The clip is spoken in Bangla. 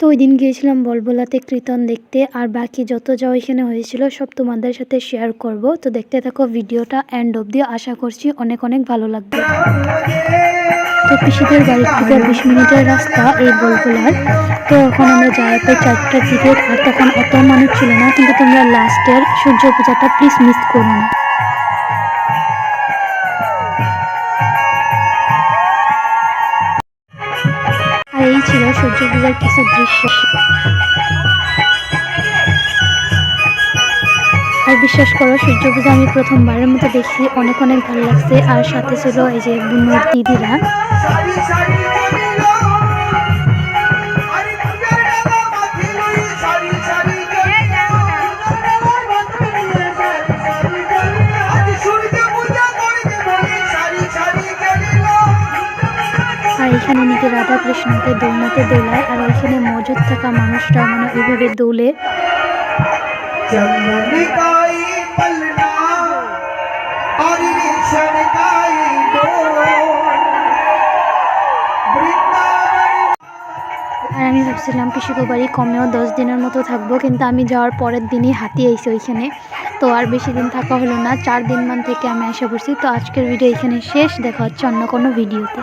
তো ওই দিন গিয়েছিলাম বলবলাতে কীর্তন দেখতে, আর বাকি যত যা ওইখানে হয়েছিল সব তোমাদের সাথে শেয়ার করব। তো দেখতে থাকো ভিডিওটা এন্ড অবধি, আশা করছি অনেক অনেক ভালো লাগবে। তো পিসিদের বাড়ি থেকে 20 মিনিটের রাস্তা এই বলবলার। তো এখন আমরা যাই প্রায় 4টার দিকে, আর তখন অত মানুষ ছিল না, কিন্তু তোমরা লাস্টের সূর্য পূজাটা প্লিজ মিস করো না। আর এই ছিল সূর্য পূজার কিছু দৃশ্য। আর বিশ্বাস করো, সূর্য পূজা আমি প্রথমবারের মতো দেখছি, অনেক অনেক ভালো লাগছে। আর সাথে ছিল এই যে বুনুর দিদিরা। আর এখানে নাকি রাধা কৃষ্ণকে দোলনাতে দোলায়, আর ওইখানে মজুদ থাকা মানুষরা মানে ওইভাবে দোলে। আর আমি ভাবছিলাম পিসিকো বাড়ি কমেও 10 দিনের মতো থাকবো, কিন্তু আমি যাওয়ার পরের দিনই হাতি আইছি ওইখানে। তো আর বেশি দিন থাকা হলো না, 4 দিন মান থেকে আমি এসে পড়ছি। তো আজকের ভিডিও এখানে শেষ, দেখা হচ্ছে অন্য কোনো ভিডিওতে।